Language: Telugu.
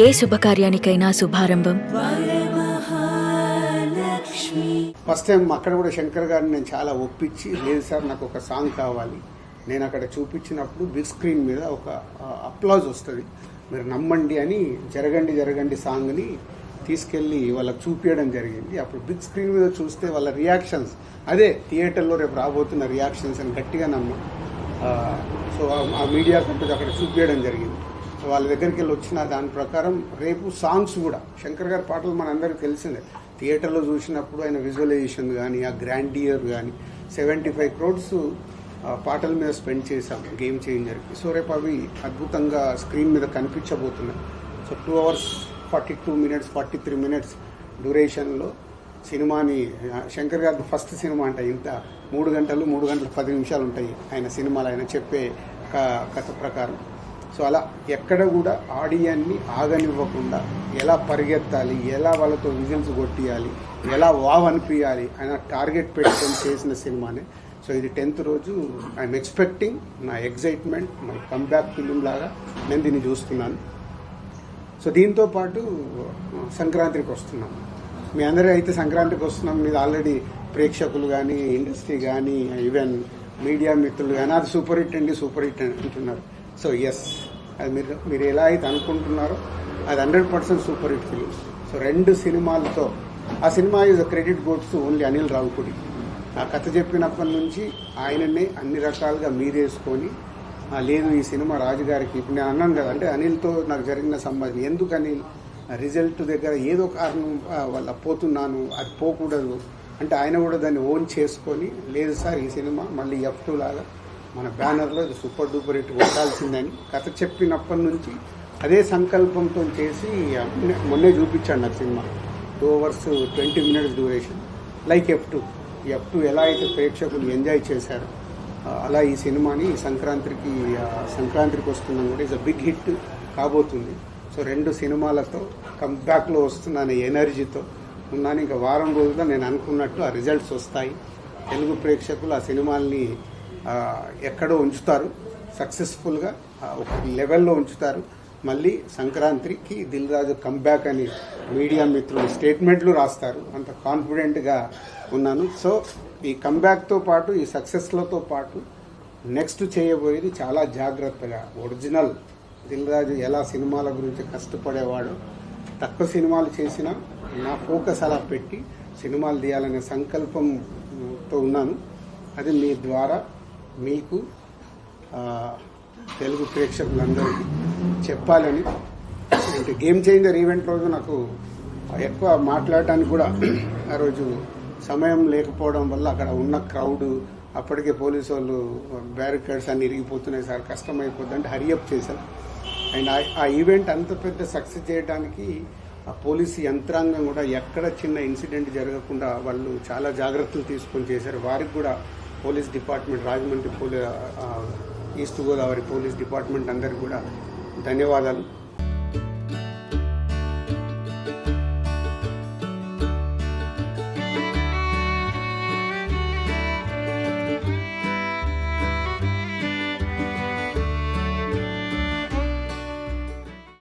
ఏ శుభకార్యానికైనా శుభారంభం. ఫస్ట్ టైం అక్కడ కూడా శంకర్ గారిని నేను చాలా ఒప్పించి, లేదు సార్ నాకు ఒక సాంగ్ కావాలి, నేను అక్కడ చూపించినప్పుడు బిగ్ స్క్రీన్ మీద ఒక అప్లాజ్ వస్తుంది, మీరు నమ్మండి అని జరగండి జరగండి సాంగ్ని తీసుకెళ్ళి వాళ్ళకి చూపించడం జరిగింది. అప్పుడు బిగ్ స్క్రీన్ మీద చూస్తే వాళ్ళ రియాక్షన్స్ అదే థియేటర్లో రేపు రాబోతున్న రియాక్షన్స్ అని గట్టిగా నమ్మం. సో ఆ మీడియా కంపెనీ అక్కడ చూపించడం జరిగింది. వాళ్ళ దగ్గరికి వెళ్ళి వచ్చిన దాని ప్రకారం రేపు సాంగ్స్ కూడా శంకర్ గారి పాటలు మనందరికీ తెలిసిందే. థియేటర్లో చూసినప్పుడు ఆయన విజువలైజేషన్ కానీ ఆ గ్రాండియర్ కానీ 75 crores పాటల మీద స్పెండ్ చేశాం గేమ్ చేంజర్కి. సో రేపు అవి అద్భుతంగా స్క్రీన్ మీద కనిపించబోతున్నాయి. సో 2 hours 42 minutes 43 minutes డ్యూరేషన్లో సినిమాని, శంకర్ గారి ఫస్ట్ సినిమా అంటే ఇంత 3 గంటలు 10 నిమిషాలు ఉంటాయి ఆయన సినిమాలు, ఆయన చెప్పే కథ ప్రకారం. సో అలా ఎక్కడ కూడా ఆడియన్ని ఆగనివ్వకుండా ఎలా పరిగెత్తాలి, ఎలా వాళ్ళతో విజిల్స్ కొట్టియాలి, ఎలా వావ్ అనిపించాలి ఆయన టార్గెట్ పెట్టుకొని చేసిన సినిమానే. సో ఇది 10th రోజు ఐఎమ్ ఎక్స్పెక్టింగ్, నా ఎగ్జైట్మెంట్, మై కమ్బ్యాక్ ఫిలిం లాగా నేను దీన్ని చూస్తున్నాను. సో దీంతో పాటు సంక్రాంతికి వస్తున్నాం. మీ అందరూ అయితే సంక్రాంతికి వస్తున్నాం మీద ఆల్రెడీ ప్రేక్షకులు కానీ ఇండస్ట్రీ కానీ ఈవెన్ మీడియా మిత్రులు కానీ అది సూపర్ హిట్ అంటున్నారు. సో ఎస్, అది మీరు ఎలా అయితే అనుకుంటున్నారో అది 100% సూపర్ హిట్ ఫిలిం. సో 2 సినిమాలతో ఆ cinema is credit గోడ్స్ to only Anil Ravipudi. ఆ కథ చెప్పినప్పటి నుంచి ఆయననే అన్ని రకాలుగా మీరేసుకొని, లేదు ఈ సినిమా రాజుగారికి, ఇప్పుడు నేను అన్నాను కదా, అంటే అనిల్తో నాకు జరిగిన సంబంధం ఎందుకు అనిల్ రిజల్ట్ దగ్గర ఏదో కారణం వాళ్ళ పోతున్నాను, అది పోకూడదు అంటే ఆయన కూడా దాన్ని ఓన్ చేసుకొని, లేదు సార్ ఈ సినిమా మళ్ళీ F2 లాగా మన బ్యానర్లో ఇది సూపర్ డూపర్ హిట్ కొట్టాల్సిందని కథ చెప్పినప్పటి నుంచి అదే సంకల్పంతో చేసి మొన్నే చూపించాడు నాకు cinema. 2 hours 20 minutes duration, like F2 ఎలా అయితే ప్రేక్షకులు ఎంజాయ్ చేశారో అలా ఈ సినిమాని సంక్రాంతికి వస్తున్నాం కూడా ఈజ్ అ బిగ్ హిట్ కాబోతుంది. సో 2 సినిమాలతో కంబ్యాక్లో వస్తున్నాను ఎనర్జీతో ఉన్నాను. ఇంకా వారం రోజుల్లో నేను అనుకున్నట్టు ఆ రిజల్ట్స్ వస్తాయి. తెలుగు ప్రేక్షకులు ఆ సినిమాల్ని ఎక్కడో ఉంచుతారు, సక్సెస్ఫుల్గా ఒక లెవెల్లో ఉంచుతారు. మళ్ళీ సంక్రాంతికి దిల్ రాజు కంబ్యాక్ అని మీడియా మిత్రులు స్టేట్మెంట్లు రాస్తారు, అంత కాన్ఫిడెంట్గా ఉన్నాను. సో ఈ కంబ్యాక్తో పాటు ఈ సక్సెస్లతో పాటు నెక్స్ట్ చేయబోయేది చాలా జాగ్రత్తగా ఒరిజినల్ దిల్ రాజు ఎలా సినిమాల గురించి కష్టపడేవాడో, తక్కువ సినిమాలు చేసినా నా ఫోకస్ అలా పెట్టి సినిమాలు తీయాలనే సంకల్పంతో ఉన్నాను. అది మీ ద్వారా మీకు తెలుగు ప్రేక్షకులందరికీ చెప్పాలని. అంటే గేమ్ చేంజర్ ఈవెంట్ రోజు నాకు ఎక్కువ మాట్లాడటానికి కూడా ఆ రోజు సమయం లేకపోవడం వల్ల అక్కడ ఉన్న క్రౌడ్, అప్పటికే పోలీసు వాళ్ళు బ్యారికేడ్స్ అన్ని ఇరిగిపోతున్నాయి సార్, కష్టమైపోద్ది అంటే హరియప్ చేశారు. అండ్ ఆ ఈవెంట్ అంత పెద్ద సక్సెస్ చేయడానికి ఆ పోలీసు యంత్రాంగం కూడా ఎక్కడ చిన్న ఇన్సిడెంట్ జరగకుండా వాళ్ళు చాలా జాగ్రత్తలు తీసుకొని చేశారు. వారికి కూడా police department, Rajahmundry east Godavari police department అందరికీ కూడా ధన్యవాదాలు.